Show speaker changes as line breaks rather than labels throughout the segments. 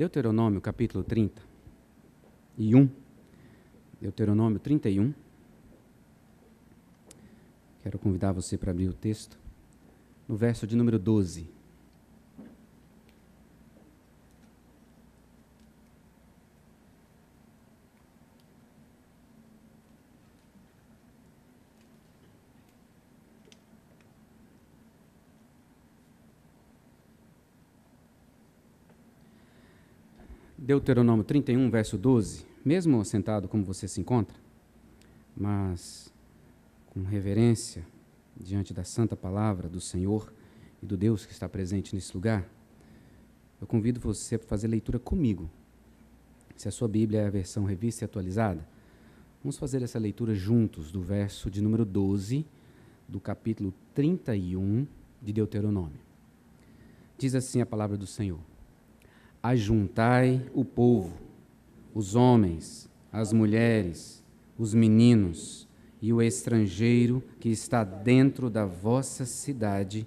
Deuteronômio, capítulo 31. Deuteronômio 31. Quero convidar você para abrir o texto no verso de número 12. Deuteronômio 31, verso 12. Mesmo sentado como você se encontra, mas com reverência diante da santa palavra do Senhor e do Deus que está presente nesse lugar, eu convido você a fazer leitura comigo. Se a sua Bíblia é a versão revista e atualizada, vamos fazer essa leitura juntos do verso de número 12 do capítulo 31 de Deuteronômio. Diz assim a palavra do Senhor: Ajuntai o povo, os homens, as mulheres, os meninos e o estrangeiro que está dentro da vossa cidade,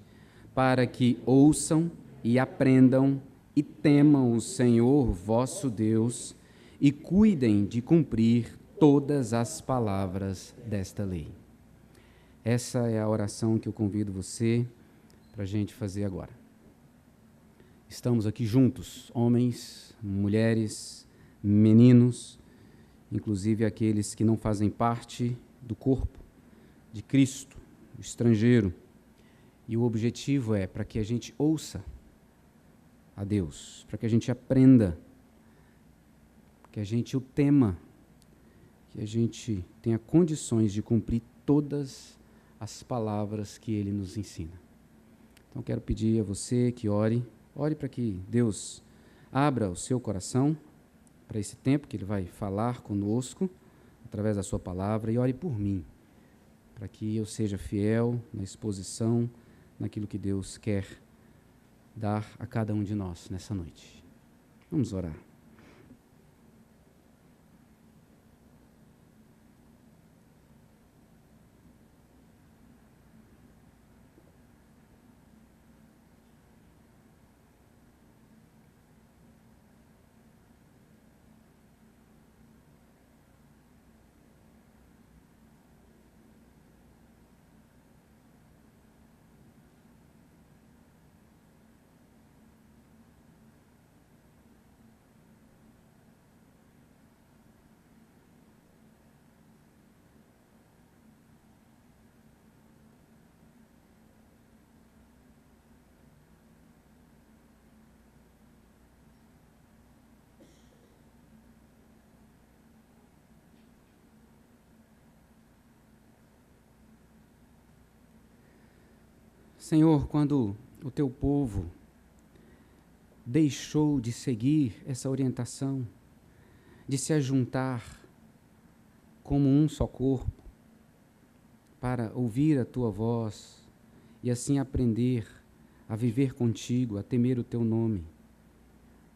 para que ouçam e aprendam e temam o Senhor vosso Deus e cuidem de cumprir todas as palavras desta lei. Essa é a oração que eu convido você para a gente fazer agora. Estamos aqui juntos, homens, mulheres, meninos, inclusive aqueles que não fazem parte do corpo de Cristo, o estrangeiro. E o objetivo é para que a gente ouça a Deus, para que a gente aprenda, que a gente o tema, que a gente tenha condições de cumprir todas as palavras que Ele nos ensina. Então quero pedir a você que ore para que Deus abra o seu coração para esse tempo que Ele vai falar conosco, através da sua palavra, e ore por mim, para que eu seja fiel na exposição, naquilo que Deus quer dar a cada um de nós nessa noite. Vamos orar. Senhor, quando o teu povo deixou de seguir essa orientação, de se ajuntar como um só corpo, para ouvir a tua voz e assim aprender a viver contigo, a temer o teu nome,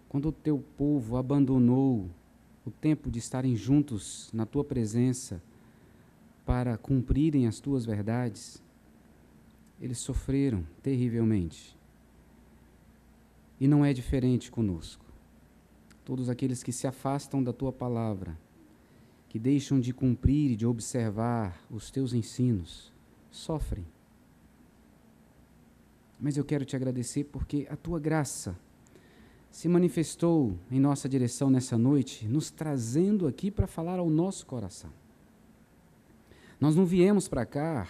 quando o teu povo abandonou o tempo de estarem juntos na tua presença para cumprirem as tuas verdades, eles sofreram terrivelmente. E não é diferente conosco. Todos aqueles que se afastam da tua palavra, que deixam de cumprir e de observar os teus ensinos, sofrem. Mas eu quero te agradecer porque a tua graça se manifestou em nossa direção nessa noite, nos trazendo aqui para falar ao nosso coração. Nós não viemos para cá,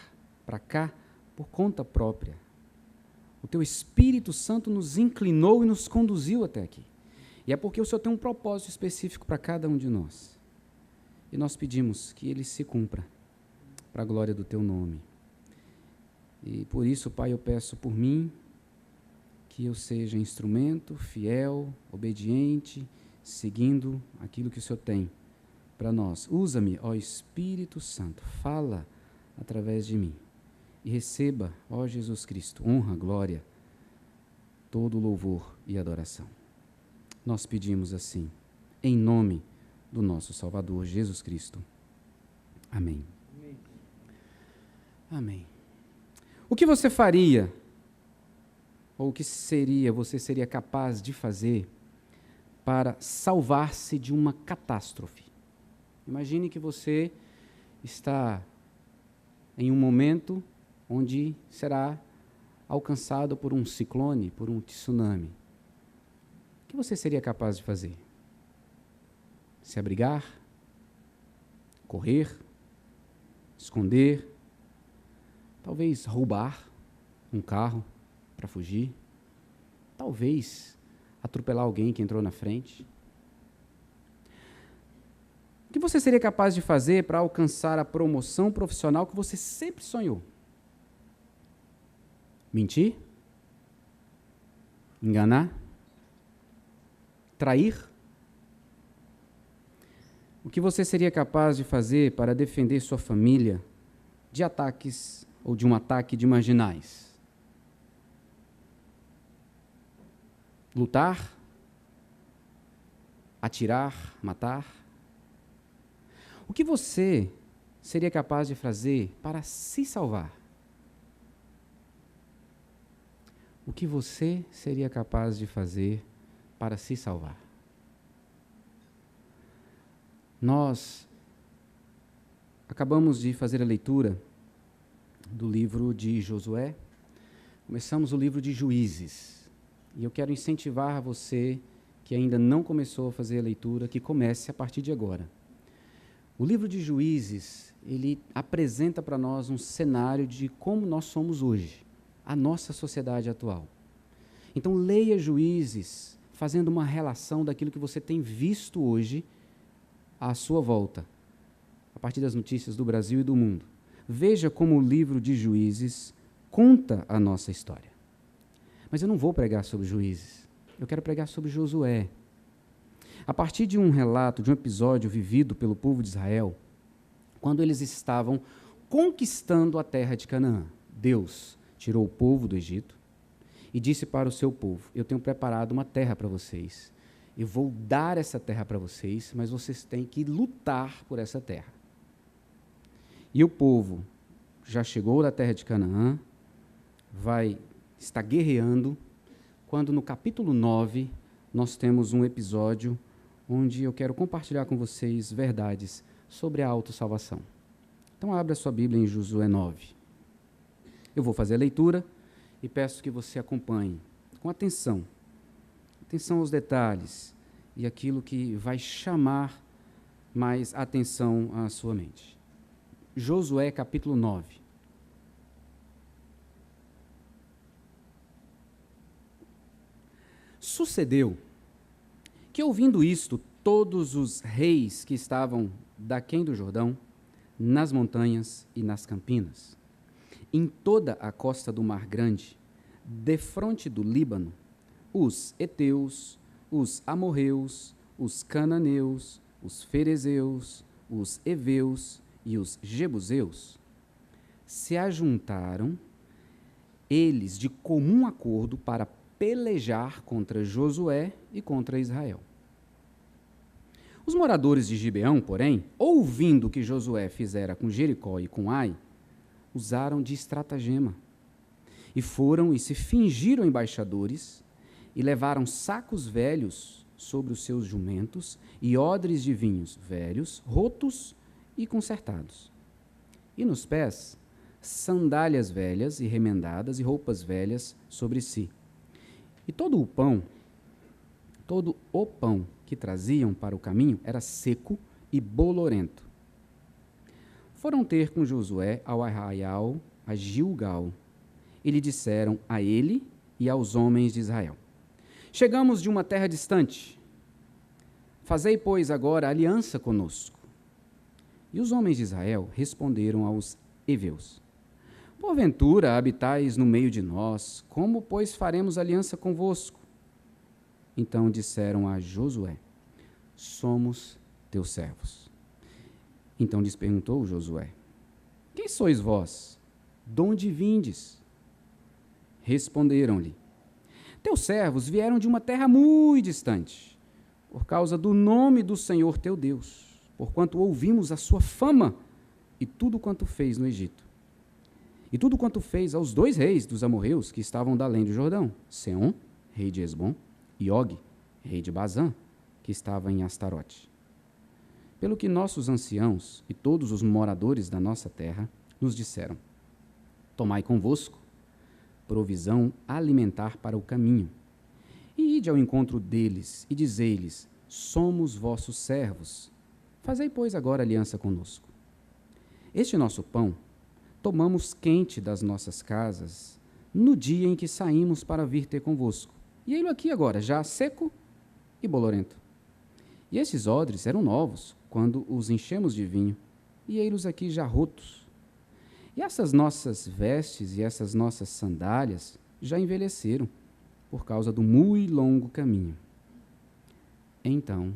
por conta própria. O teu Espírito Santo nos inclinou e nos conduziu até aqui. E é porque o Senhor tem um propósito específico para cada um de nós. E nós pedimos que ele se cumpra para a glória do teu nome. E por isso, Pai, eu peço por mim que eu seja instrumento fiel, obediente, seguindo aquilo que o Senhor tem para nós. Usa-me, ó Espírito Santo, fala através de mim. E receba, ó Jesus Cristo, honra, glória, todo louvor e adoração. Nós pedimos assim, em nome do nosso Salvador, Jesus Cristo. Amém. Amém. Amém. O que você faria, ou o que você seria capaz de fazer, para salvar-se de uma catástrofe. Imagine que você está em um momento onde será alcançado por um ciclone, por um tsunami. O que você seria capaz de fazer? Se abrigar? Correr? Esconder? Talvez roubar um carro para fugir? Talvez atropelar alguém que entrou na frente? O que você seria capaz de fazer para alcançar a promoção profissional que você sempre sonhou? Mentir? Enganar? Trair? O que você seria capaz de fazer para defender sua família de ataques ou de um ataque de marginais? Lutar? Atirar? Matar? O que você seria capaz de fazer para se salvar? O que você seria capaz de fazer para se salvar? Nós acabamos de fazer a leitura do livro de Josué. Começamos o livro de Juízes. E eu quero incentivar você que ainda não começou a fazer a leitura, que comece a partir de agora. O livro de Juízes, ele apresenta para nós um cenário de como nós somos hoje, a nossa sociedade atual. Então, leia Juízes, fazendo uma relação daquilo que você tem visto hoje à sua volta, a partir das notícias do Brasil e do mundo. Veja como o livro de Juízes conta a nossa história. Mas eu não vou pregar sobre Juízes, eu quero pregar sobre Josué. A partir de um relato, de um episódio vivido pelo povo de Israel, quando eles estavam conquistando a terra de Canaã. Deus tirou o povo do Egito e disse para o seu povo: eu tenho preparado uma terra para vocês. Eu vou dar essa terra para vocês, mas vocês têm que lutar por essa terra. E o povo já chegou da terra de Canaã, está guerreando, quando no capítulo 9 nós temos um episódio onde eu quero compartilhar com vocês verdades sobre a autossalvação. Então abra sua Bíblia em Josué 9. Eu vou fazer a leitura e peço que você acompanhe com atenção. Atenção aos detalhes e aquilo que vai chamar mais atenção à sua mente. Josué capítulo 9. Sucedeu que, ouvindo isto, todos os reis que estavam daquém do Jordão, nas montanhas e nas campinas, em toda a costa do Mar Grande, defronte do Líbano, os heteus, os amorreus, os cananeus, os ferezeus, os heveus e os jebuseus, se ajuntaram eles de comum acordo para pelejar contra Josué e contra Israel. Os moradores de Gibeão, porém, ouvindo o que Josué fizera com Jericó e com Ai, usaram de estratagema, e foram e se fingiram embaixadores, e levaram sacos velhos sobre os seus jumentos, e odres de vinhos velhos, rotos e consertados. E nos pés, sandálias velhas e remendadas, e roupas velhas sobre si. E todo o pão que traziam para o caminho era seco e bolorento. Foram ter com Josué ao arraial, a Gilgal, e lhe disseram a ele e aos homens de Israel: chegamos de uma terra distante. Fazei, pois, agora aliança conosco. E os homens de Israel responderam aos heveus: porventura habitais no meio de nós, como, pois, faremos aliança convosco? Então disseram a Josué: somos teus servos. Então lhes perguntou Josué: quem sois vós? De onde vindes? Responderam-lhe: teus servos vieram de uma terra muito distante, por causa do nome do Senhor teu Deus, porquanto ouvimos a sua fama e tudo quanto fez no Egito. E tudo quanto fez aos 2 reis dos amorreus que estavam da além do Jordão, Seom, rei de Esbom, e Og, rei de Bazã, que estava em Astarote. Pelo que nossos anciãos e todos os moradores da nossa terra nos disseram: tomai convosco provisão alimentar para o caminho, e ide ao encontro deles e dizei-lhes: somos vossos servos. Fazei, pois, agora aliança conosco. Este nosso pão tomamos quente das nossas casas no dia em que saímos para vir ter convosco. E ele aqui agora, já seco e bolorento. E esses odres eram novos, quando os enchemos de vinho, e ei-los aqui já rotos. E essas nossas vestes e essas nossas sandálias já envelheceram, por causa do muito longo caminho. Então,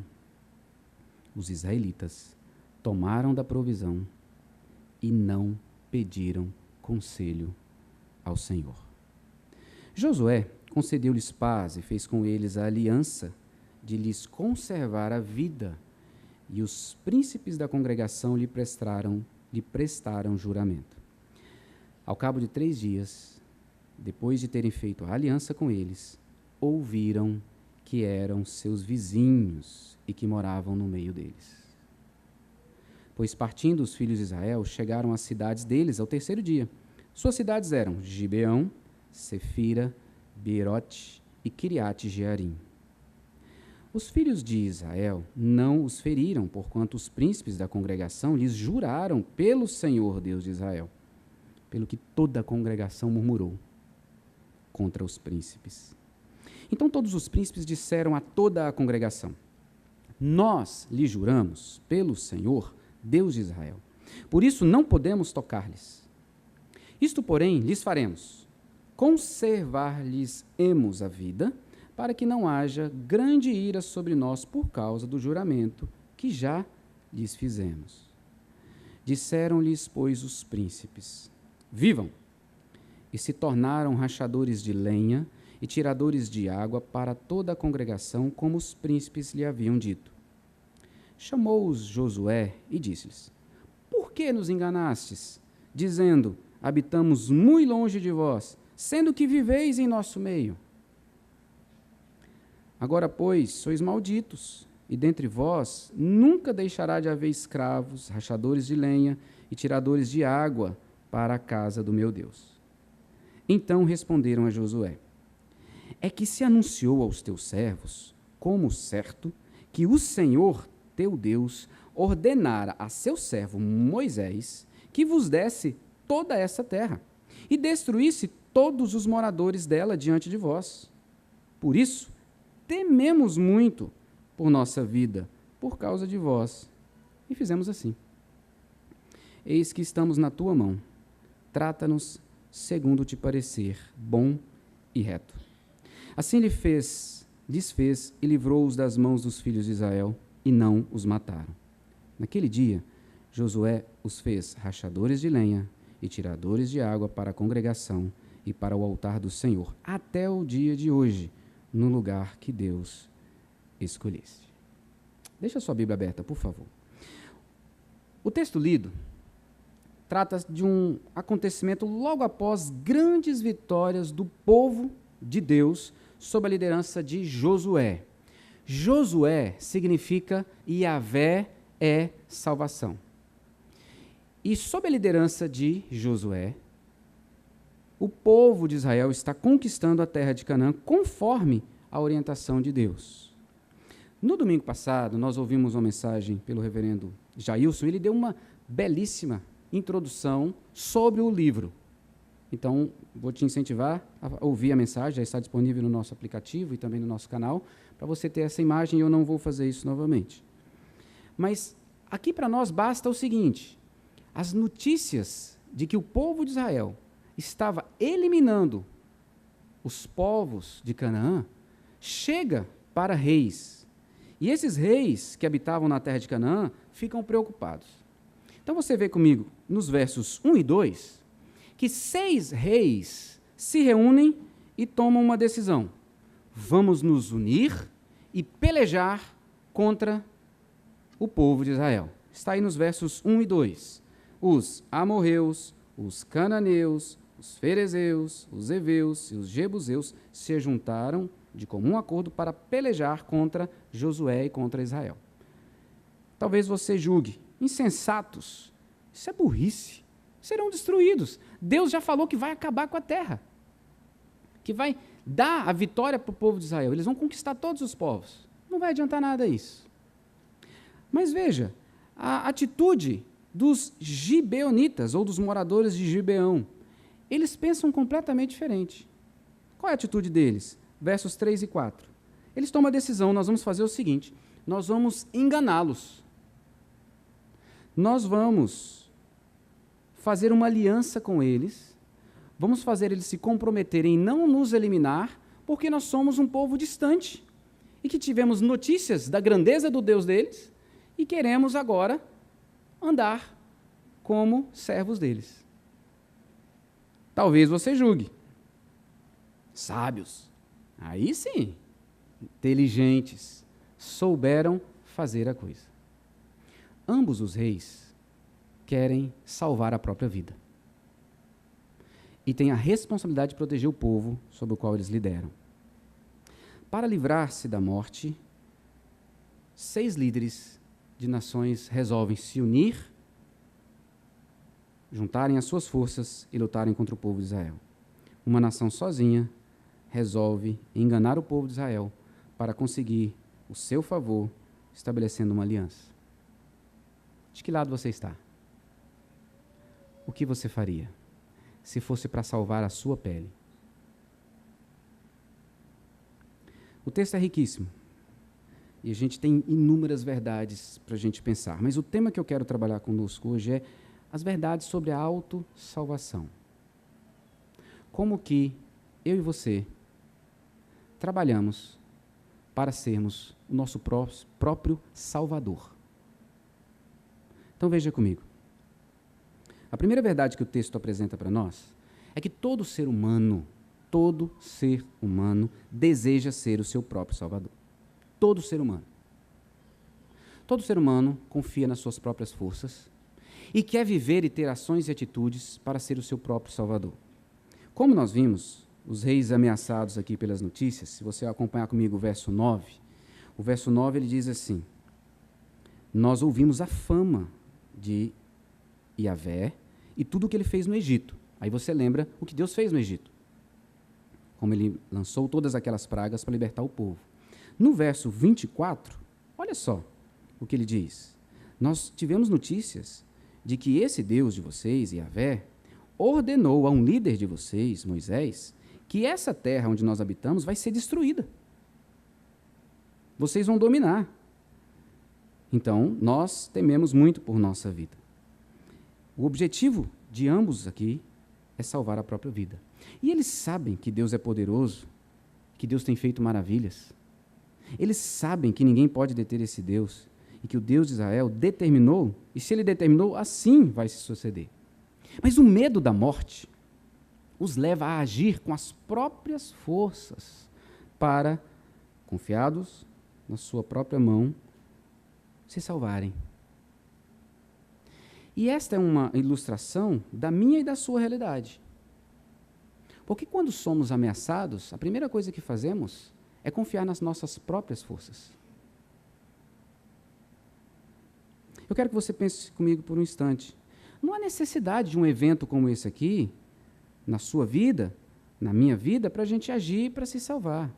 os israelitas tomaram da provisão e não pediram conselho ao Senhor. Josué concedeu-lhes paz e fez com eles a aliança de lhes conservar a vida, e os príncipes da congregação lhe prestaram juramento. Ao cabo de 3 dias, depois de terem feito a aliança com eles, ouviram que eram seus vizinhos e que moravam no meio deles. Pois partindo os filhos de Israel, chegaram às cidades deles ao 3º dia. Suas cidades eram Gibeão, Sefira, Beerote e Quiriate-Jearim. Os filhos de Israel não os feriram, porquanto os príncipes da congregação lhes juraram pelo Senhor Deus de Israel, pelo que toda a congregação murmurou contra os príncipes. Então todos os príncipes disseram a toda a congregação: nós lhe juramos pelo Senhor Deus de Israel, por isso não podemos tocar-lhes. Isto, porém, lhes faremos: conservar-lhes-emos a vida, para que não haja grande ira sobre nós por causa do juramento que já lhes fizemos. Disseram-lhes, pois, os príncipes: vivam! E se tornaram rachadores de lenha e tiradores de água para toda a congregação, como os príncipes lhe haviam dito. Chamou-os Josué e disse-lhes: por que nos enganastes, dizendo: habitamos muito longe de vós, sendo que viveis em nosso meio? Agora, pois, sois malditos, e dentre vós nunca deixará de haver escravos, rachadores de lenha e tiradores de água para a casa do meu Deus. Então responderam a Josué: é que se anunciou aos teus servos, como certo, que o Senhor, teu Deus, ordenara a seu servo Moisés que vos desse toda essa terra e destruísse todos os moradores dela diante de vós. Por isso, tememos muito por nossa vida, por causa de vós. E fizemos assim. Eis que estamos na tua mão. Trata-nos segundo te parecer bom e reto. Assim lhes fez e livrou-os das mãos dos filhos de Israel, e não os mataram. Naquele dia, Josué os fez rachadores de lenha e tiradores de água para a congregação e para o altar do Senhor, até o dia de hoje, no lugar que Deus escolhesse. Deixa a sua Bíblia aberta, por favor. O texto lido trata de um acontecimento logo após grandes vitórias do povo de Deus sob a liderança de Josué. Josué significa Yahvé é salvação. E sob a liderança de Josué, o povo de Israel está conquistando a terra de Canaã conforme a orientação de Deus. No domingo passado, nós ouvimos uma mensagem pelo reverendo Jailson. Ele deu uma belíssima introdução sobre o livro. Então, vou te incentivar a ouvir a mensagem, já está disponível no nosso aplicativo e também no nosso canal, para você ter essa imagem, e eu não vou fazer isso novamente. Mas aqui para nós basta o seguinte: as notícias de que o povo de Israel estava eliminando os povos de Canaã chega para reis. E esses reis que habitavam na terra de Canaã ficam preocupados. Então você vê comigo, nos versos 1 e 2, que 6 reis se reúnem e tomam uma decisão: vamos nos unir e pelejar contra o povo de Israel. Está aí nos versos 1 e 2. Os amorreus, os cananeus, os ferezeus, os heveus e os jebuseus se juntaram de comum acordo para pelejar contra Josué e contra Israel. Talvez você julgue, insensatos, isso é burrice, serão destruídos. Deus já falou que vai acabar com a terra, que vai dar a vitória para o povo de Israel, eles vão conquistar todos os povos. Não vai adiantar nada isso. Mas veja, a atitude dos gibeonitas, ou dos moradores de Gibeão, eles pensam completamente diferente. Qual é a atitude deles? Versos 3 e 4. Eles tomam a decisão, nós vamos fazer o seguinte, nós vamos enganá-los. Nós vamos fazer uma aliança com eles, vamos fazer eles se comprometerem em não nos eliminar, porque nós somos um povo distante, e que tivemos notícias da grandeza do Deus deles, e queremos agora andar como servos deles. Talvez você julgue. Sábios, aí sim, inteligentes, souberam fazer a coisa. Ambos os reis querem salvar a própria vida. E têm a responsabilidade de proteger o povo sobre o qual eles lideram. Para livrar-se da morte, 6 líderes de nações resolvem se unir, juntarem as suas forças e lutarem contra o povo de Israel. Uma nação sozinha resolve enganar o povo de Israel para conseguir o seu favor, estabelecendo uma aliança. De que lado você está? O que você faria se fosse para salvar a sua pele? O texto é riquíssimo e a gente tem inúmeras verdades para a gente pensar, mas o tema que eu quero trabalhar conosco hoje é as verdades sobre a autossalvação. Como que eu e você trabalhamos para sermos o nosso próprio Salvador. Então veja comigo. A primeira verdade que o texto apresenta para nós é que todo ser humano deseja ser o seu próprio Salvador. Todo ser humano. Todo ser humano confia nas suas próprias forças e quer viver e ter ações e atitudes para ser o seu próprio Salvador. Como nós vimos, os reis ameaçados aqui pelas notícias, se você acompanhar comigo o verso 9 ele diz assim: nós ouvimos a fama de Yahvé e tudo o que ele fez no Egito. Aí você lembra o que Deus fez no Egito. Como ele lançou todas aquelas pragas para libertar o povo. No verso 24, olha só o que ele diz. Nós tivemos notícias de que esse Deus de vocês, Yahvé, ordenou a um líder de vocês, Moisés, que essa terra onde nós habitamos vai ser destruída. Vocês vão dominar. Então, nós tememos muito por nossa vida. O objetivo de ambos aqui é salvar a própria vida. E eles sabem que Deus é poderoso, que Deus tem feito maravilhas. Eles sabem que ninguém pode deter esse Deus e que o Deus de Israel determinou, e se ele determinou, assim vai se suceder. Mas o medo da morte os leva a agir com as próprias forças para, confiados na sua própria mão, se salvarem. E esta é uma ilustração da minha e da sua realidade. Porque quando somos ameaçados, a primeira coisa que fazemos é confiar nas nossas próprias forças. Eu quero que você pense comigo por um instante. Não há necessidade de um evento como esse aqui, na sua vida, na minha vida, para a gente agir para se salvar.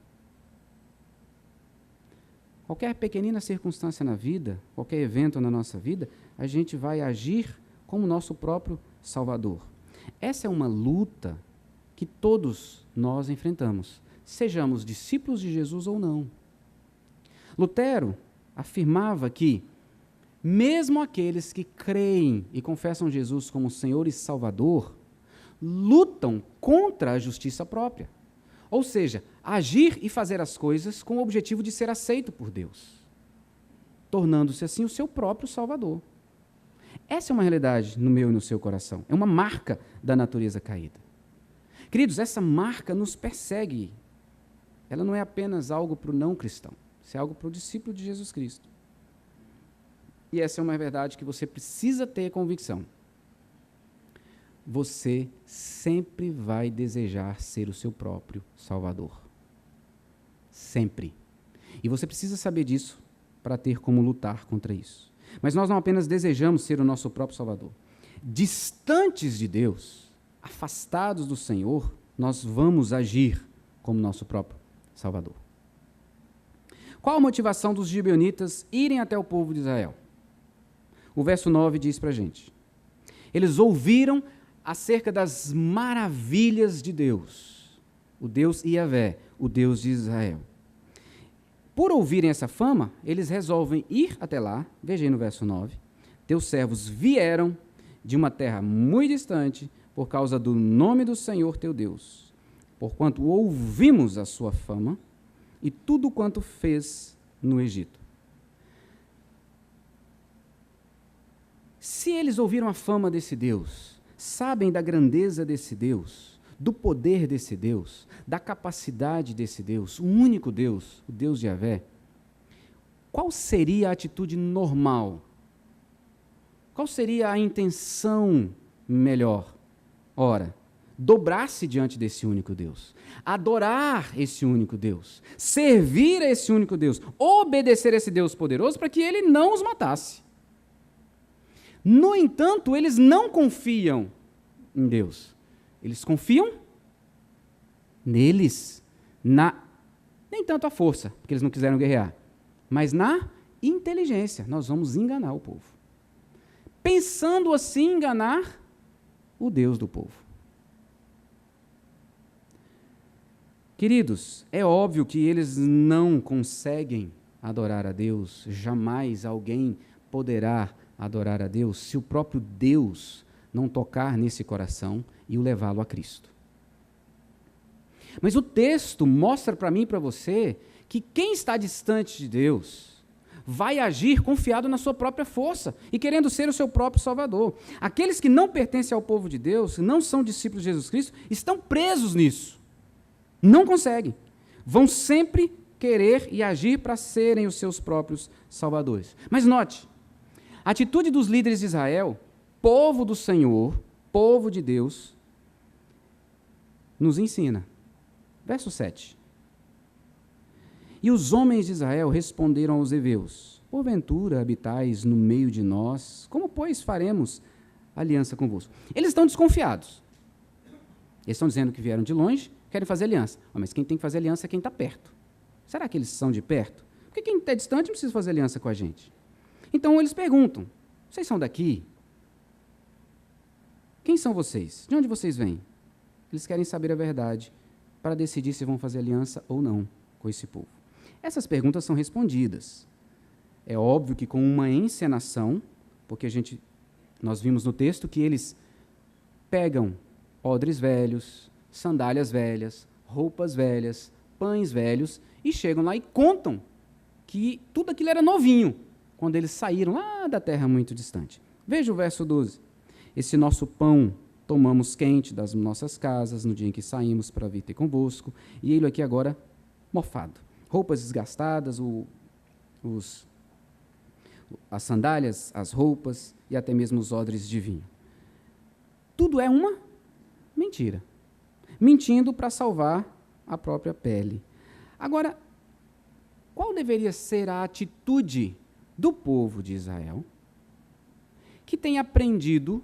Qualquer pequenina circunstância na vida, qualquer evento na nossa vida, a gente vai agir como nosso próprio Salvador. Essa é uma luta que todos nós enfrentamos, sejamos discípulos de Jesus ou não. Lutero afirmava que, mesmo aqueles que creem e confessam Jesus como Senhor e Salvador, lutam contra a justiça própria. Ou seja, agir e fazer as coisas com o objetivo de ser aceito por Deus, tornando-se assim o seu próprio Salvador. Essa é uma realidade no meu e no seu coração. É uma marca da natureza caída. Queridos, essa marca nos persegue. Ela não é apenas algo para o não cristão. Isso é algo para o discípulo de Jesus Cristo. E essa é uma verdade que você precisa ter convicção. Você sempre vai desejar ser o seu próprio Salvador. sempre. E você precisa saber disso para ter como lutar contra isso. Mas nós não apenas desejamos ser o nosso próprio Salvador. Distantes de Deus, afastados do Senhor, nós vamos agir como nosso próprio Salvador. Qual a motivação dos gibeonitas irem até o povo de Israel? O verso 9 diz para a gente. Eles ouviram acerca das maravilhas de Deus, o Deus Yahvé, o Deus de Israel. Por ouvirem essa fama, eles resolvem ir até lá. Veja aí no verso 9. Teus servos vieram de uma terra muito distante por causa do nome do Senhor teu Deus, porquanto ouvimos a sua fama e tudo quanto fez no Egito. Se eles ouviram a fama desse Deus, sabem da grandeza desse Deus, do poder desse Deus, da capacidade desse Deus, o único Deus, o Deus de Yahvé, qual seria a atitude normal? Qual seria a intenção melhor? Ora, dobrar-se diante desse único Deus, adorar esse único Deus, servir a esse único Deus, obedecer a esse Deus poderoso para que ele não os matasse. No entanto, eles não confiam em Deus. Eles confiam neles, nem tanto a força, porque eles não quiseram guerrear, mas na inteligência. Nós vamos enganar o povo. Pensando assim, enganar o Deus do povo. Queridos, é óbvio que eles não conseguem adorar a Deus, jamais alguém poderá adorar a Deus se o próprio Deus não tocar nesse coração e o levá-lo a Cristo. Mas o texto mostra para mim e para você que quem está distante de Deus vai agir confiado na sua própria força e querendo ser o seu próprio Salvador. Aqueles que não pertencem ao povo de Deus, não são discípulos de Jesus Cristo, estão presos nisso. Não conseguem. Vão sempre querer e agir para serem os seus próprios salvadores. Mas note, a atitude dos líderes de Israel, povo do Senhor, povo de Deus, nos ensina. Verso 7. E os homens de Israel responderam aos heveus: porventura habitais no meio de nós, como, pois, faremos aliança convosco? Eles estão desconfiados. Eles estão dizendo que vieram de longe, querem fazer aliança. Mas quem tem que fazer aliança é quem está perto. Será que eles são de perto? Porque quem está distante não precisa fazer aliança com a gente. Então eles perguntam: vocês são daqui? Quem são vocês? De onde vocês vêm? Eles querem saber a verdade para decidir se vão fazer aliança ou não com esse povo. Essas perguntas são respondidas. É óbvio que com uma encenação, porque nós vimos no texto que eles pegam odres velhos, sandálias velhas, roupas velhas, pães velhos, e chegam lá e contam que tudo aquilo era novinho, quando eles saíram lá da terra muito distante. Veja o verso 12. Esse nosso pão tomamos quente das nossas casas no dia em que saímos para vir ter convosco, e ele aqui agora mofado. Roupas desgastadas, as sandálias, as roupas e até mesmo os odres de vinho. Tudo é uma mentira. Mentindo para salvar a própria pele. Agora, qual deveria ser a atitude do povo de Israel, que tem aprendido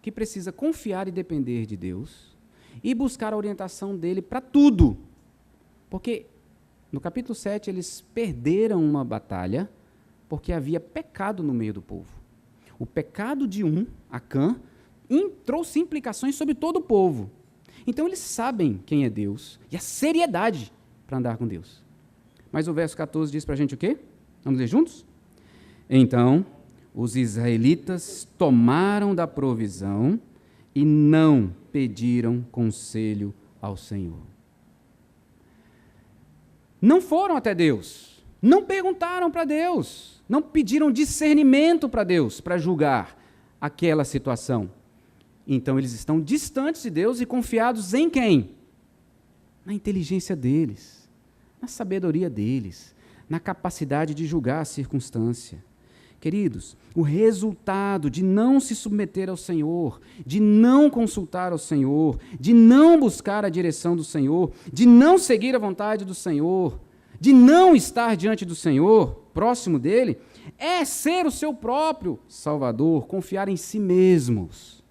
que precisa confiar e depender de Deus e buscar a orientação dele para tudo? Porque no capítulo 7 eles perderam uma batalha porque havia pecado no meio do povo. O pecado de Acã, trouxe implicações sobre todo o povo. Então eles sabem quem é Deus e a seriedade para andar com Deus. Mas o verso 14 diz para a gente o quê? Vamos ler juntos? Então, os israelitas tomaram da provisão e não pediram conselho ao Senhor. Não foram até Deus, não perguntaram para Deus, não pediram discernimento para Deus para julgar aquela situação. Então, eles estão distantes de Deus e confiados em quem? Na inteligência deles, na sabedoria deles, na capacidade de julgar a circunstância. Queridos, o resultado de não se submeter ao Senhor, de não consultar ao Senhor, de não buscar a direção do Senhor, de não seguir a vontade do Senhor, de não estar diante do Senhor, próximo dele, é ser o seu próprio Salvador, confiar em si mesmos.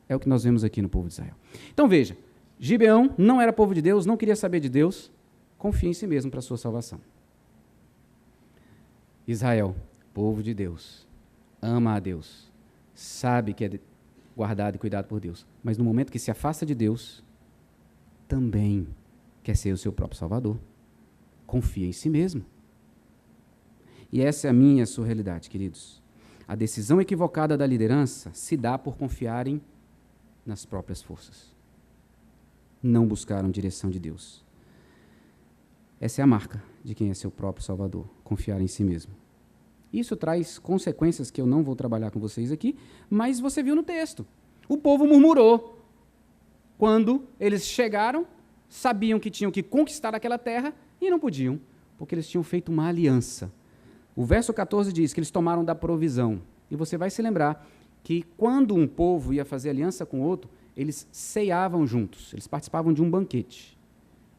É o que nós vemos aqui no povo de Israel. Então veja, Gibeão não era povo de Deus, não queria saber de Deus, confia em si mesmo para a sua salvação. Israel, povo de Deus, ama a Deus, sabe que é guardado e cuidado por Deus, mas no momento que se afasta de Deus, também quer ser o seu próprio Salvador. Confia em si mesmo. E essa é a minha e a sua realidade, queridos. A decisão equivocada da liderança se dá por confiarem nas próprias forças. Não buscaram direção de Deus. Essa é a marca de quem é seu próprio Salvador, confiar em si mesmo. Isso traz consequências que eu não vou trabalhar com vocês aqui, mas você viu no texto. O povo murmurou. Quando eles chegaram, sabiam que tinham que conquistar aquela terra e não podiam, porque eles tinham feito uma aliança. O verso 14 diz que eles tomaram da provisão. E você vai se lembrar que quando um povo ia fazer aliança com outro, eles ceiavam juntos, eles participavam de um banquete.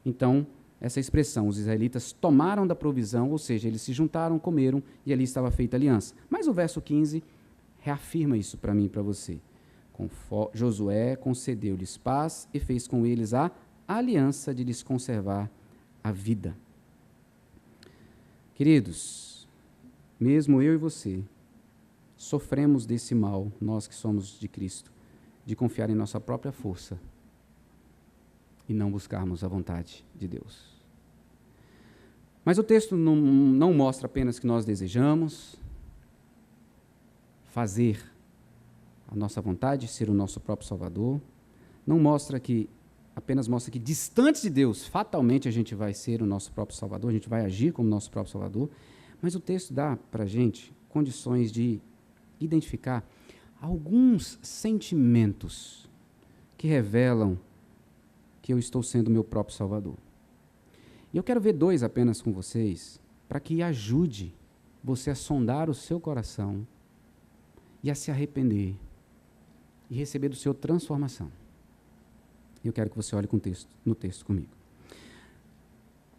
Então, essa expressão, os israelitas tomaram da provisão, ou seja, eles se juntaram, comeram e ali estava feita a aliança. Mas o verso 15 reafirma isso para mim e para você. Josué concedeu-lhes paz e fez com eles a aliança de lhes conservar a vida. Queridos, mesmo eu e você sofremos desse mal, nós que somos de Cristo, de confiar em nossa própria força e não buscarmos a vontade de Deus. Mas o texto não mostra apenas que nós desejamos fazer a nossa vontade, ser o nosso próprio Salvador. Não mostra que, apenas mostra que distante de Deus, fatalmente a gente vai ser o nosso próprio Salvador, a gente vai agir como nosso próprio Salvador, mas o texto dá para a gente condições de identificar alguns sentimentos que revelam que eu estou sendo meu próprio Salvador. E eu quero ver dois apenas com vocês, para que ajude você a sondar o seu coração e a se arrepender e receber do Senhor transformação. E eu quero que você olhe no texto comigo.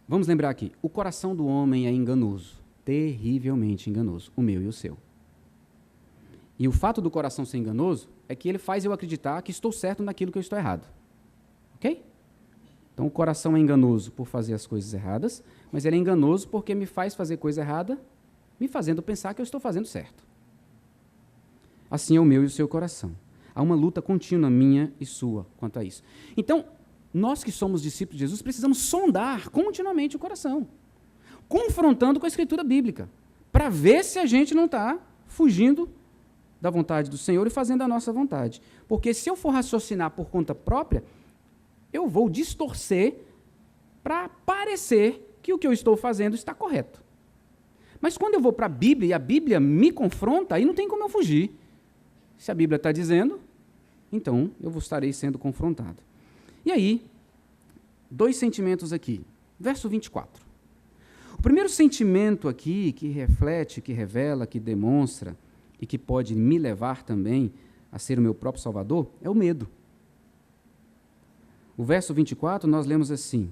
Vamos lembrar aqui, o coração do homem é enganoso, terrivelmente enganoso, o meu e o seu. E o fato do coração ser enganoso é que ele faz eu acreditar que estou certo naquilo que eu estou errado. Ok? Então o coração é enganoso por fazer as coisas erradas, mas ele é enganoso porque me faz fazer coisa errada, me fazendo pensar que eu estou fazendo certo. Assim é o meu e o seu coração. Há uma luta contínua minha e sua quanto a isso. Então, nós que somos discípulos de Jesus, precisamos sondar continuamente o coração, confrontando com a Escritura Bíblica, para ver se a gente não está fugindo da vontade do Senhor e fazendo a nossa vontade. Porque se eu for raciocinar por conta própria, eu vou distorcer para parecer que o que eu estou fazendo está correto. Mas quando eu vou para a Bíblia e a Bíblia me confronta, aí não tem como eu fugir. Se a Bíblia está dizendo, então eu estarei sendo confrontado. E aí, dois sentimentos aqui. Verso 24. O primeiro sentimento aqui que reflete, que revela, que demonstra e que pode me levar também a ser o meu próprio Salvador é o medo. O verso 24 nós lemos assim,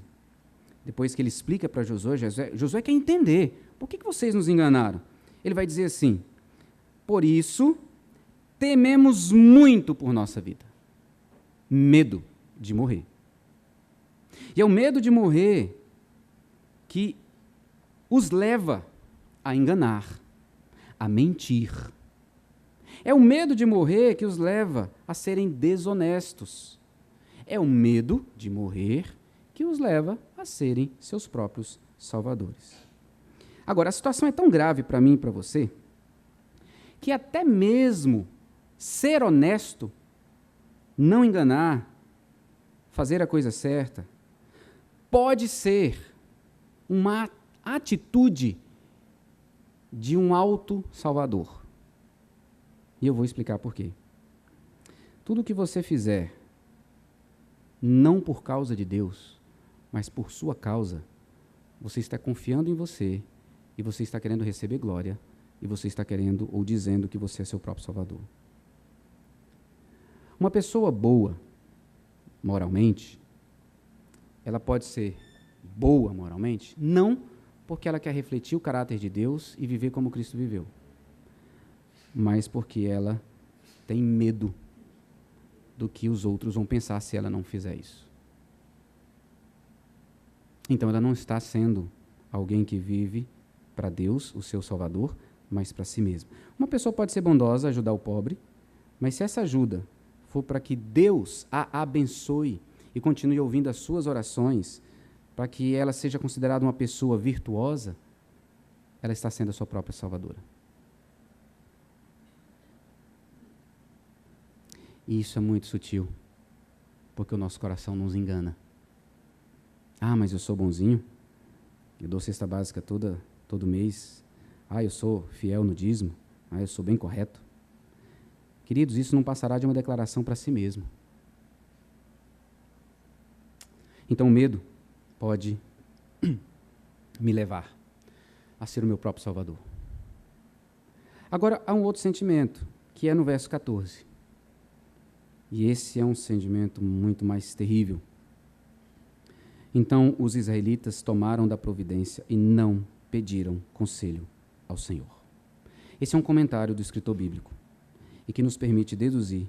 depois que ele explica para Josué quer entender, por que vocês nos enganaram? Ele vai dizer assim, por isso tememos muito por nossa vida. Medo de morrer. E é o medo de morrer que os leva a enganar, a mentir. É o medo de morrer que os leva a serem desonestos. É o medo de morrer que os leva a serem seus próprios salvadores. Agora, a situação é tão grave para mim e para você, que até mesmo ser honesto, não enganar, fazer a coisa certa, pode ser uma atitude de um auto-salvador. E eu vou explicar por quê. Tudo o que você fizer, não por causa de Deus, mas por sua causa, você está confiando em você e você está querendo receber glória e você está querendo ou dizendo que você é seu próprio salvador. Uma pessoa boa, moralmente, ela pode ser boa moralmente, não porque ela quer refletir o caráter de Deus e viver como Cristo viveu, mas porque ela tem medo do que os outros vão pensar se ela não fizer isso. Então ela não está sendo alguém que vive para Deus, o seu Salvador, mas para si mesma. Uma pessoa pode ser bondosa, ajudar o pobre, mas se essa ajuda for para que Deus a abençoe e continue ouvindo as suas orações, para que ela seja considerada uma pessoa virtuosa, ela está sendo a sua própria salvadora. E isso é muito sutil, porque o nosso coração nos engana. Ah, mas eu sou bonzinho, eu dou cesta básica todo mês. Ah, eu sou fiel no dízimo. Ah, eu sou bem correto. Queridos, isso não passará de uma declaração para si mesmo. Então o medo pode me levar a ser o meu próprio salvador. Agora, há um outro sentimento, que é no verso 14. E esse é um sentimento muito mais terrível. Então os israelitas tomaram da providência e não pediram conselho ao Senhor. Esse é um comentário do escritor bíblico e que nos permite deduzir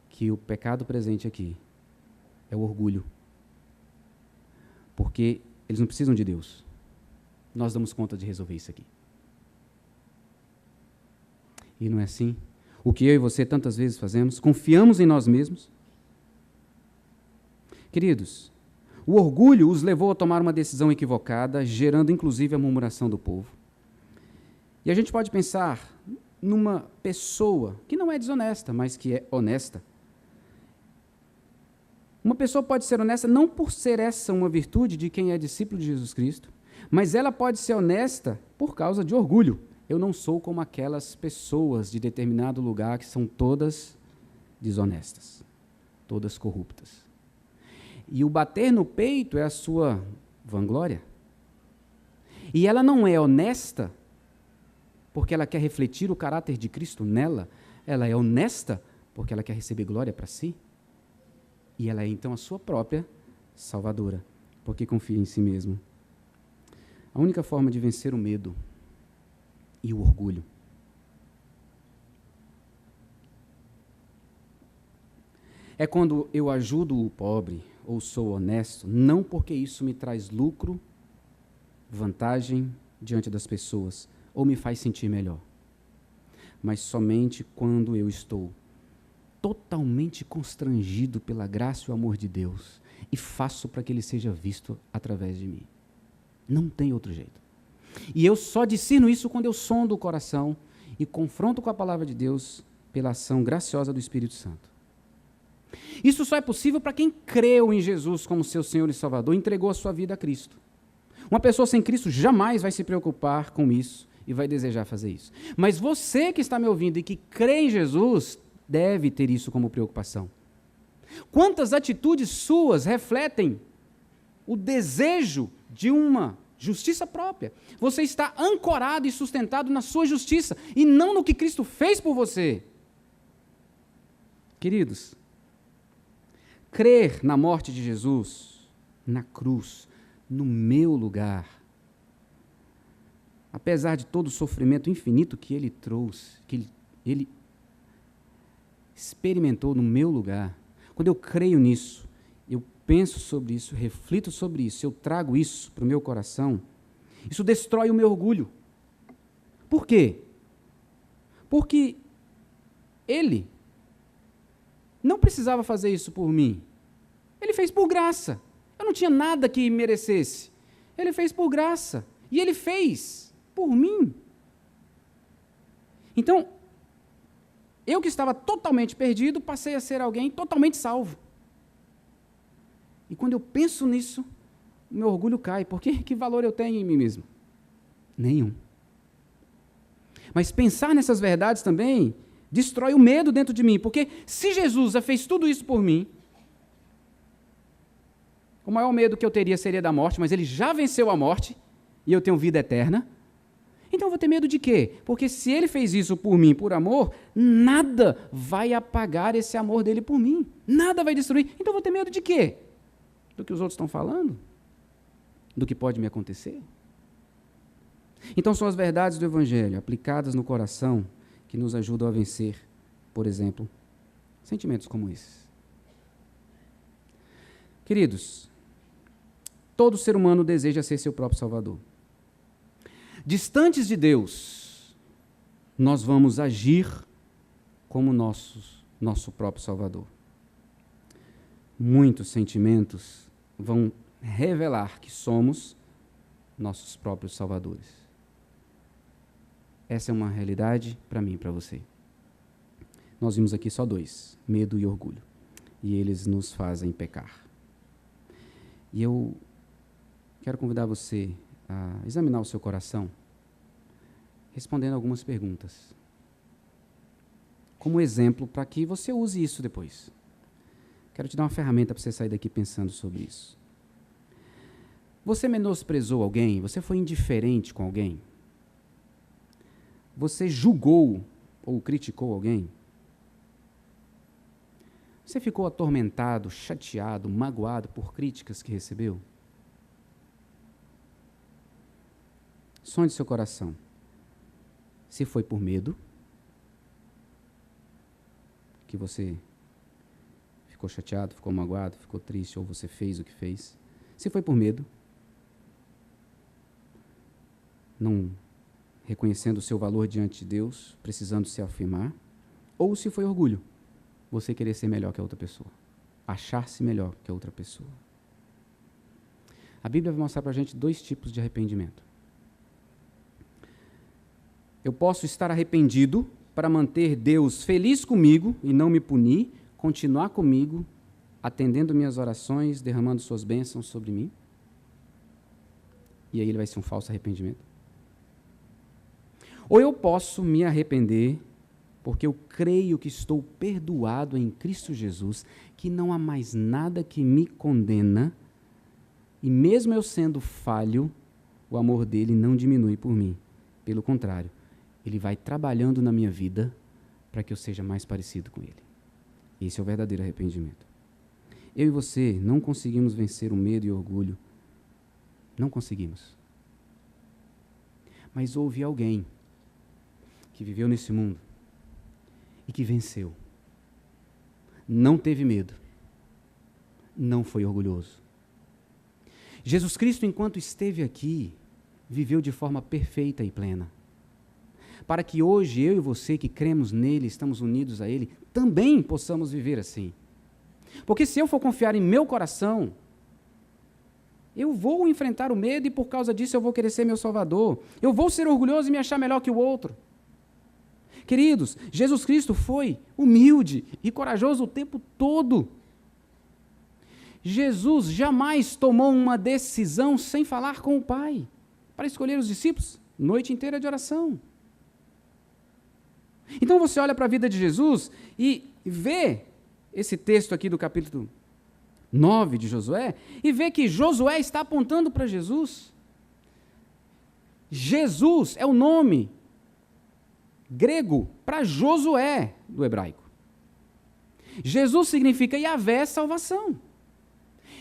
que o pecado presente aqui é o orgulho. Porque eles não precisam de Deus. Nós damos conta de resolver isso aqui. E não é assim? O que eu e você tantas vezes fazemos, confiamos em nós mesmos. Queridos, o orgulho os levou a tomar uma decisão equivocada, gerando inclusive a murmuração do povo. E a gente pode pensar numa pessoa que não é desonesta, mas que é honesta. Uma pessoa pode ser honesta não por ser essa uma virtude de quem é discípulo de Jesus Cristo, mas ela pode ser honesta por causa de orgulho. Eu não sou como aquelas pessoas de determinado lugar que são todas desonestas, todas corruptas. E o bater no peito é a sua vanglória. E ela não é honesta porque ela quer refletir o caráter de Cristo nela, ela é honesta porque ela quer receber glória para si. E ela é então a sua própria salvadora, porque confia em si mesma. A única forma de vencer o medo e o orgulho é quando eu ajudo o pobre ou sou honesto, não porque isso me traz lucro, vantagem diante das pessoas ou me faz sentir melhor, mas somente quando eu estou totalmente constrangido pela graça e o amor de Deus e faço para que Ele seja visto através de mim. Não tem outro jeito. E eu só discerno isso quando eu sondo o coração e confronto com a palavra de Deus pela ação graciosa do Espírito Santo. Isso só é possível para quem creu em Jesus como seu Senhor e Salvador e entregou a sua vida a Cristo. Uma pessoa sem Cristo jamais vai se preocupar com isso e vai desejar fazer isso. Mas você que está me ouvindo e que crê em Jesus, deve ter isso como preocupação. Quantas atitudes suas refletem o desejo de uma justiça própria? Você está ancorado e sustentado na sua justiça e não no que Cristo fez por você. Queridos, crer na morte de Jesus, na cruz, no meu lugar, apesar de todo o sofrimento infinito que Ele trouxe, que Ele experimentou no meu lugar, quando eu creio nisso, eu penso sobre isso, reflito sobre isso, eu trago isso para o meu coração, isso destrói o meu orgulho. Por quê? Porque Ele não precisava fazer isso por mim. Ele fez por graça. Eu não tinha nada que merecesse. Ele fez por graça. E Ele fez por mim. Então, eu que estava totalmente perdido, passei a ser alguém totalmente salvo. E quando eu penso nisso, o meu orgulho cai. Porque que valor eu tenho em mim mesmo? Nenhum. Mas pensar nessas verdades também destrói o medo dentro de mim. Porque se Jesus já fez tudo isso por mim, o maior medo que eu teria seria da morte, mas Ele já venceu a morte e eu tenho vida eterna. Então eu vou ter medo de quê? Porque se ele fez isso por mim, por amor, nada vai apagar esse amor dele por mim. Nada vai destruir. Então eu vou ter medo de quê? Do que os outros estão falando? Do que pode me acontecer? Então são as verdades do Evangelho, aplicadas no coração, que nos ajudam a vencer, por exemplo, sentimentos como esses. Queridos, todo ser humano deseja ser seu próprio Salvador. Distantes de Deus, nós vamos agir como nosso próprio Salvador. Muitos sentimentos vão revelar que somos nossos próprios salvadores. Essa é uma realidade para mim e para você. Nós vimos aqui só dois, medo e orgulho. E eles nos fazem pecar. E eu quero convidar você a examinar o seu coração, respondendo algumas perguntas. Como exemplo, para que você use isso depois. Quero te dar uma ferramenta para você sair daqui pensando sobre isso. Você menosprezou alguém? Você foi indiferente com alguém? Você julgou ou criticou alguém? Você ficou atormentado, chateado, magoado por críticas que recebeu? Sonde seu coração. Se foi por medo, que você ficou chateado, ficou magoado, ficou triste, ou você fez o que fez. Se foi por medo, não reconhecendo o seu valor diante de Deus, precisando se afirmar, ou se foi orgulho, você querer ser melhor que a outra pessoa, achar-se melhor que a outra pessoa. A Bíblia vai mostrar para a gente dois tipos de arrependimento. Eu posso estar arrependido para manter Deus feliz comigo e não me punir, continuar comigo, atendendo minhas orações, derramando suas bênçãos sobre mim. E aí ele vai ser um falso arrependimento. Ou eu posso me arrepender porque eu creio que estou perdoado em Cristo Jesus, que não há mais nada que me condena, e mesmo eu sendo falho, o amor dele não diminui por mim. Pelo contrário, ele vai trabalhando na minha vida para que eu seja mais parecido com ele. Esse é o verdadeiro arrependimento. Eu e você não conseguimos vencer o medo e o orgulho. Não conseguimos. Mas houve alguém que viveu nesse mundo e que venceu. Não teve medo. Não foi orgulhoso. Jesus Cristo, enquanto esteve aqui, viveu de forma perfeita e plena. Para que hoje, eu e você que cremos nele, estamos unidos a ele, também possamos viver assim. Porque se eu for confiar em meu coração, eu vou enfrentar o medo e por causa disso eu vou querer ser meu Salvador. Eu vou ser orgulhoso e me achar melhor que o outro. Queridos, Jesus Cristo foi humilde e corajoso o tempo todo. Jesus jamais tomou uma decisão sem falar com o Pai, para escolher os discípulos, noite inteira de oração. Então você olha para a vida de Jesus e vê esse texto aqui do capítulo 9 de Josué, e vê que Josué está apontando para Jesus. Jesus é o nome grego para Josué do hebraico. Jesus significa Yahvé, salvação.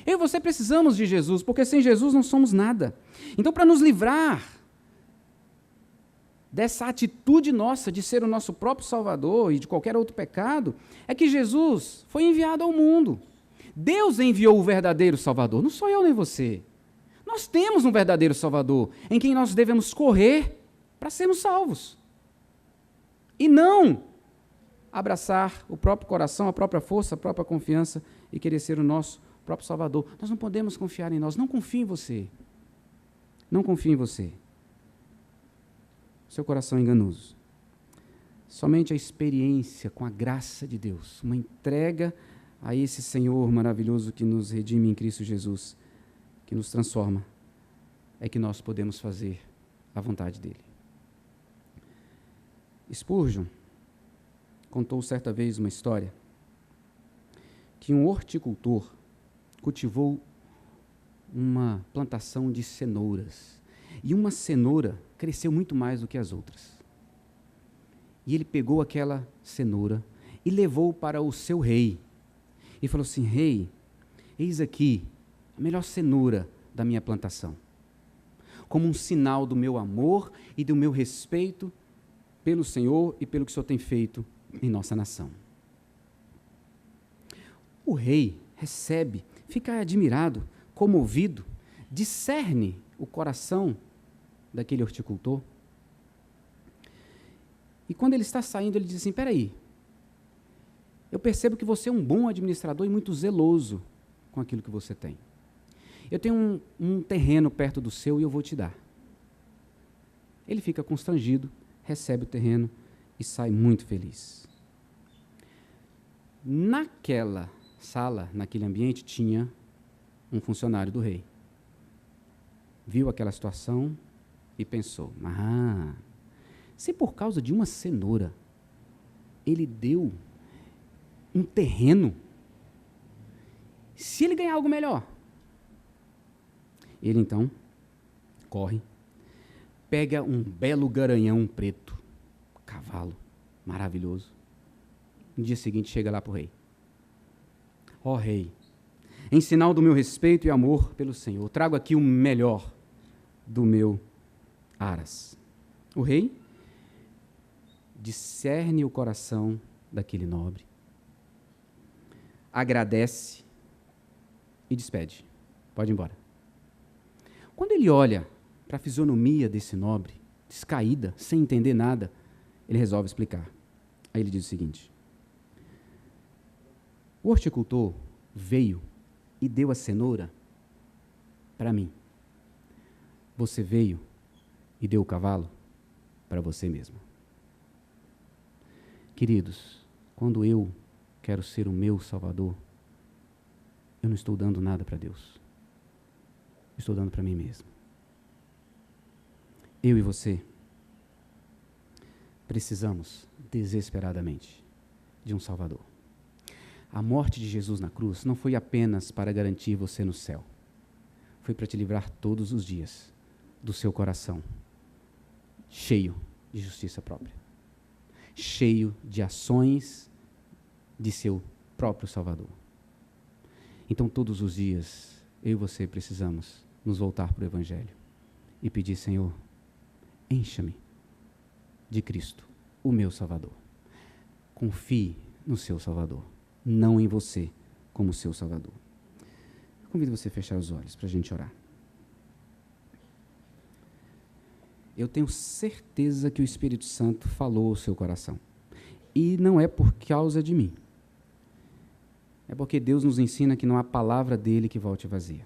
Eu e você precisamos de Jesus, porque sem Jesus não somos nada. Então, para nos livrar dessa atitude nossa de ser o nosso próprio Salvador e de qualquer outro pecado, é que Jesus foi enviado ao mundo. Deus enviou o verdadeiro Salvador, não sou eu nem você. Nós temos um verdadeiro Salvador, em quem nós devemos correr para sermos salvos. E não abraçar o próprio coração, a própria força, a própria confiança e querer ser o nosso próprio Salvador. Nós não podemos confiar em nós. Não confie em você. Não confie em você. Seu coração é enganoso. Somente a experiência com a graça de Deus, uma entrega a esse Senhor maravilhoso que nos redime em Cristo Jesus, que nos transforma, é que nós podemos fazer a vontade dele. Spurgeon contou certa vez uma história que um horticultor cultivou uma plantação de cenouras. E uma cenoura cresceu muito mais do que as outras. E ele pegou aquela cenoura e levou para o seu rei. E falou assim: rei, eis aqui a melhor cenoura da minha plantação, como um sinal do meu amor e do meu respeito pelo Senhor e pelo que o Senhor tem feito em nossa nação. O rei recebe, fica admirado, comovido, discerne o coração daquele horticultor. E quando ele está saindo, ele diz assim: espera aí, eu percebo que você é um bom administrador e muito zeloso com aquilo que você tem. Eu tenho um terreno perto do seu e eu vou te dar. Ele fica constrangido, recebe o terreno e sai muito feliz. Naquela sala, naquele ambiente, tinha um funcionário do rei. Viu aquela situação e pensou: se por causa de uma cenoura ele deu um terreno, se ele ganhar algo melhor, ele então corre, pega um belo garanhão preto, cavalo maravilhoso. No dia seguinte chega lá para o rei: ó rei, em sinal do meu respeito e amor pelo Senhor, trago aqui o melhor do meu aras. O rei discerne o coração daquele nobre, agradece e despede. Pode ir embora. Quando ele olha para a fisionomia desse nobre, descaída, sem entender nada, ele resolve explicar. Aí ele diz o seguinte: o horticultor veio e deu a cenoura para mim. Você veio e deu o cavalo para você mesmo. Queridos, quando eu quero ser o meu Salvador, eu não estou dando nada para Deus. Estou dando para mim mesmo. Eu e você precisamos desesperadamente de um Salvador. A morte de Jesus na cruz não foi apenas para garantir você no céu. Foi para te livrar todos os dias do seu coração cheio de justiça própria, cheio de ações de seu próprio Salvador. Então, todos os dias, eu e você precisamos nos voltar para o Evangelho e pedir: Senhor, encha-me de Cristo, o meu Salvador. Confie no seu Salvador, não em você como seu Salvador. Eu convido você a fechar os olhos para a gente orar. Eu tenho certeza que o Espírito Santo falou ao seu coração. E não é por causa de mim. É porque Deus nos ensina que não há palavra dele que volte vazia.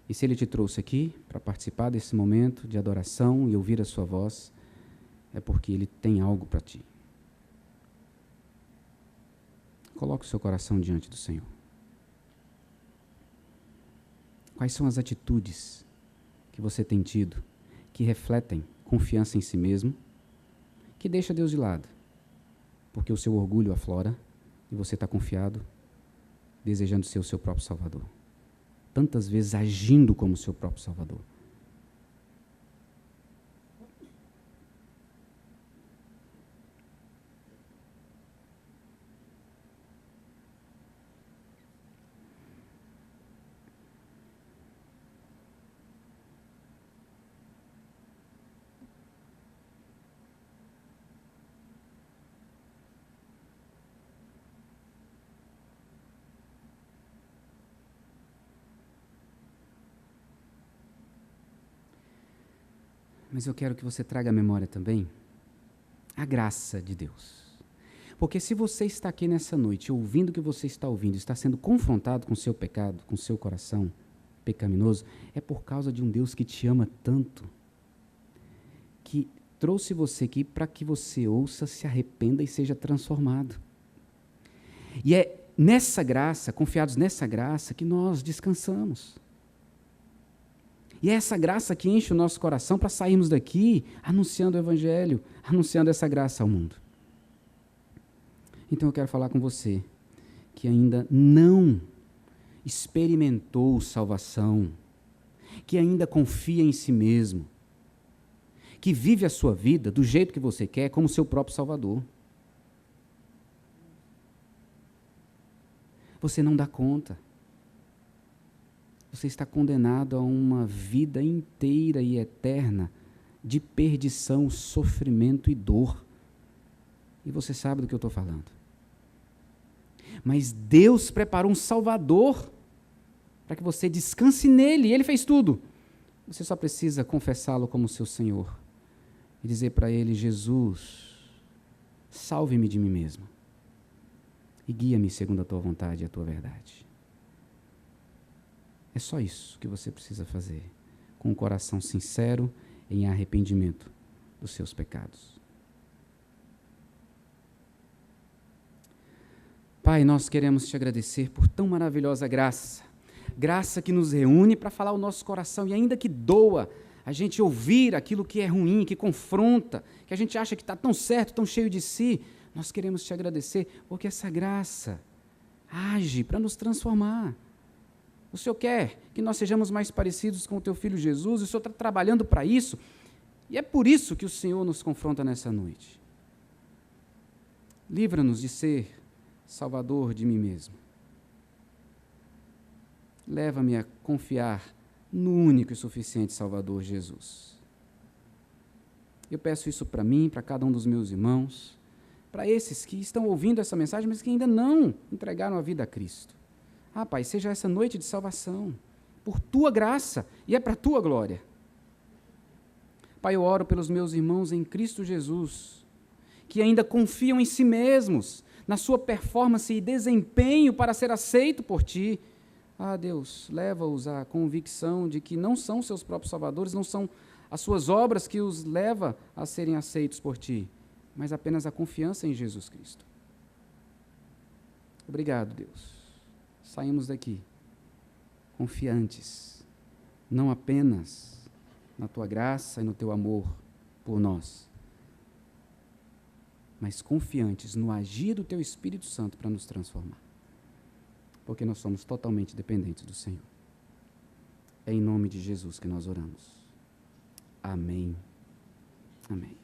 E se ele te trouxe aqui para participar desse momento de adoração e ouvir a sua voz, é porque ele tem algo para ti. Coloque o seu coração diante do Senhor. Quais são as atitudes que você tem tido que refletem confiança em si mesmo, que deixa Deus de lado, porque o seu orgulho aflora e você está confiado, desejando ser o seu próprio Salvador, tantas vezes agindo como o seu próprio Salvador. Mas eu quero que você traga à memória também a graça de Deus. Porque se você está aqui nessa noite, ouvindo o que você está ouvindo, está sendo confrontado com o seu pecado, com o seu coração pecaminoso, é por causa de um Deus que te ama tanto, que trouxe você aqui para que você ouça, se arrependa e seja transformado. E é nessa graça, confiados nessa graça, que nós descansamos. E é essa graça que enche o nosso coração para sairmos daqui anunciando o Evangelho, anunciando essa graça ao mundo. Então eu quero falar com você que ainda não experimentou salvação, que ainda confia em si mesmo, que vive a sua vida do jeito que você quer, como seu próprio Salvador. Você não dá conta. Você está condenado a uma vida inteira e eterna de perdição, sofrimento e dor. E você sabe do que eu estou falando. Mas Deus preparou um Salvador para que você descanse nele. Ele fez tudo. Você só precisa confessá-lo como seu Senhor e dizer para ele: Jesus, salve-me de mim mesmo e guia-me segundo a tua vontade e a tua verdade. É só isso que você precisa fazer, com um coração sincero em arrependimento dos seus pecados. Pai, nós queremos te agradecer por tão maravilhosa graça, graça que nos reúne para falar o nosso coração, e ainda que doa a gente ouvir aquilo que é ruim, que confronta, que a gente acha que está tão certo, tão cheio de si, nós queremos te agradecer, porque essa graça age para nos transformar. O Senhor quer que nós sejamos mais parecidos com o teu Filho Jesus, e o Senhor está trabalhando para isso, e é por isso que o Senhor nos confronta nessa noite. Livra-nos de ser salvador de mim mesmo. Leva-me a confiar no único e suficiente Salvador Jesus. Eu peço isso para mim, para cada um dos meus irmãos, para esses que estão ouvindo essa mensagem, mas que ainda não entregaram a vida a Cristo. Ah, Pai, seja essa noite de salvação, por Tua graça, e é para a Tua glória. Pai, eu oro pelos meus irmãos em Cristo Jesus, que ainda confiam em si mesmos, na sua performance e desempenho para ser aceito por Ti. Ah, Deus, leva-os à convicção de que não são seus próprios salvadores, não são as suas obras que os leva a serem aceitos por Ti, mas apenas a confiança em Jesus Cristo. Obrigado, Deus. Saímos daqui confiantes, não apenas na Tua graça e no Teu amor por nós, mas confiantes no agir do Teu Espírito Santo para nos transformar, porque nós somos totalmente dependentes do Senhor. É em nome de Jesus que nós oramos. Amém. Amém.